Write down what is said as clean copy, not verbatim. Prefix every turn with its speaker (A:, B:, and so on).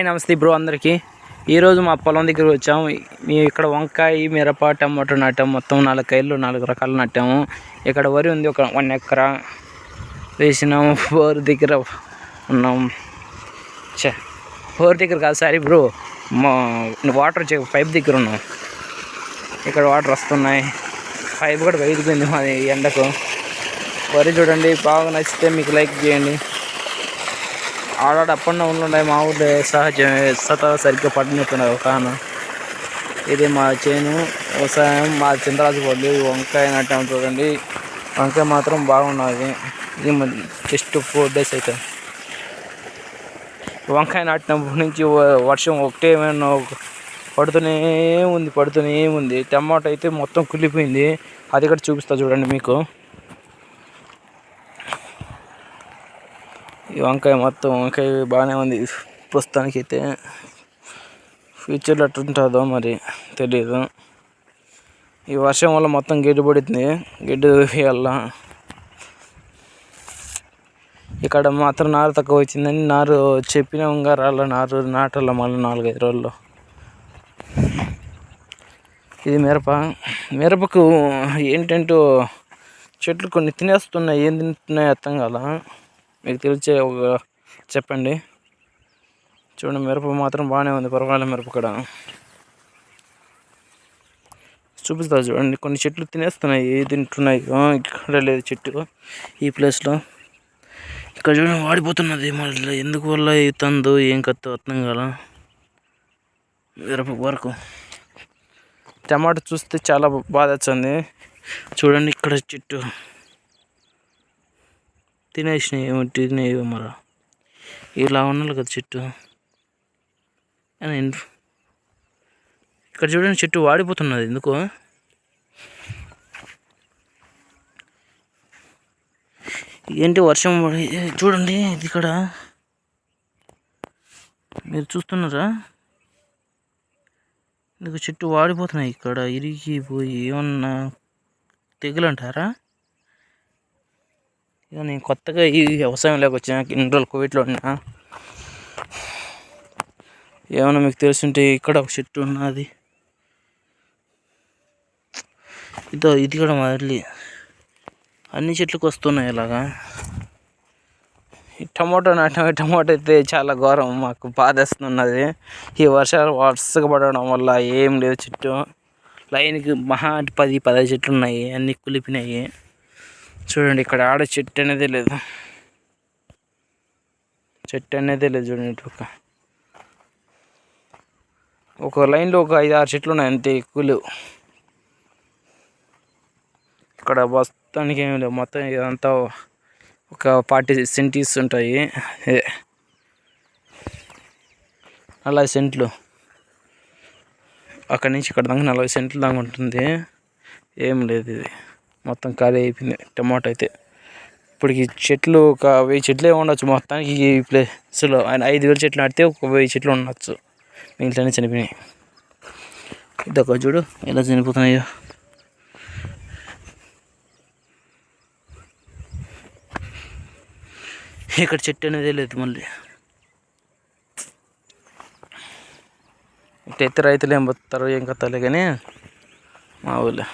A: నమస్తే బ్రో అందరికీ. ఈరోజు మా పొలం దగ్గర వచ్చాము. ఇక్కడ వంకాయ, మిరప, టమాటో నాటాము. మొత్తం 4 కాయలు 4 రకాలు నాటాము. ఇక్కడ వరి ఉంది, ఒక 1 ఎకరా వేసినాము. బోర్ దగ్గర ఉన్నాం. బోర్ దగ్గర కాదు, సారీ బ్రో, వాటర్ పైప్ దగ్గర ఉన్నాం. ఇక్కడ వాటర్ వస్తున్నాయి. పైప్ కూడా వైదిపోయింది మాది ఎండకు. వరి చూడండి, బాగా నచ్చితే మీకు లైక్ చేయండి. ఆడాడ అప్ అండ్ డౌన్లు ఉన్నాయి మా ఊళ్ళో, సహజమే. సరిగ్గా పడినట్టున్నారు కాను. ఇది మా చేను వ్యవసాయం, మా చింతరాజుపల్లి. వంకాయ నాటాము చూడండి. వంకాయ మాత్రం బాగున్నది. ఇది జస్ట్ 4 days అయితే వంకాయ నాటినప్పటి నుంచి వర్షం ఒకటే పడుతూనే ఉంది. టమాటో అయితే మొత్తం కుళ్ళిపోయింది. అది కూడా చూపిస్తా చూడండి మీకు. ఈ వంకాయ బాగానే ఉంది ప్రస్తుతానికి అయితే. ఫ్యూచర్లో ఎట్టుంటుందో మరి తెలియదు. ఈ వర్షం వల్ల మొత్తం గడ్డి పడుతుంది. గడ్డి వేయాల. ఇక్కడ మాత్రం నారు తక్కువ వచ్చిందని నారు చెప్పినా ఇంకా రాళ్ళ నారు నాటాల మళ్ళీ 4-5 రోజుల్లో. ఇది మిరపకు ఏంటంటూ చెట్లు కొన్ని తినేస్తున్నాయి. ఏం తింటున్నాయి అర్థం కాల. మీకు తెలిసే చెప్పండి. చూడండి, మిరప మాత్రం బాగానే ఉంది. పర్వాలేదు. మిరప కూడా చూపిస్తా చూడండి. కొన్ని చెట్లు తినేస్తున్నాయి. తింటున్నాయి. ఇక్కడ లేదు చెట్టు ఈ ప్లేస్లో. ఇక్కడ చూడండి, వాడిపోతున్నది. మళ్ళీ ఎందుకు వల్ల అవుతుందో ఏం కత్తో అర్థం కాల. మిరప వరకు టమాటా చూస్తే చాలా బాధ వచ్చింది. చూడండి, ఇక్కడ చెట్టు తినేసినాయి మరి. ఇలా ఉండాలి కదా చెట్టు. ఇక్కడ చూడండి, చెట్టు వాడిపోతున్నది ఎందుకు. ఏంటి వర్షం పడి చూడండి. ఇది ఇక్కడ మీరు చూస్తున్నారా? ఎందుకు చెట్టు వాడిపోతున్నాయి. ఇక్కడ ఇరిగిపోయి ఏమన్నా తెగులంటారా? ఇక నేను కొత్తగా ఈ వ్యవసాయంలోకి వచ్చాను. ఇన్ని రోజులు కోవిడ్లో ఉన్నా. ఏమన్నా మీకు తెలుసుంటే. ఇక్కడ ఒక చెట్టు ఉన్నది. ఇది కూడా మళ్ళీ అన్ని చెట్లకు వస్తున్నాయి ఇలాగా. ఈ టమాటో అయితే చాలా ఘోరం. మాకు బాధేస్తున్నది. ఈ వర్షాలు వరుసగా పడడం వల్ల ఏం లేదు. చెట్టు లైన్కి మహా 10-15 చెట్లు ఉన్నాయి. అన్నీ కులిపినాయి. చూడండి, ఇక్కడ చెట్టు అనేదే లేదు. చూడండి, ఒక లైన్లో ఒక 5-6 చెట్లు ఉన్నాయి అంతే, ఎక్కువ లేవు. ఇక్కడ ప్రస్తుతానికి ఏమి లేవు. మొత్తం ఇదంతా ఒక 40 సెంటీస్ ఉంటాయి. 40 సెంట్లు. అక్కడి నుంచి ఇక్కడ దాకా 40 సెంట్లు దాకా ఉంటుంది. ఏం లేదు. ఇది మొత్తం ఖాళీ అయిపోయింది టమాటో అయితే. ఇప్పటికి చెట్లు ఒక 1000 చెట్లే ఉండొచ్చు మొత్తానికి. ఈ ప్లేస్లో 5,000 చెట్లు నాటితే ఒక 1000 చెట్లు ఉండొచ్చు. మిగిలిన చనిపోయినాయి. ఇదొక చూడు ఎలా చనిపోతున్నాయో. ఇక్కడ చెట్టు అనేదే లేదు. మళ్ళీ ఇటైతే రైతులు ఏం పోతారు ఏం కత్తాలి కానీ మా ఊళ్ళో.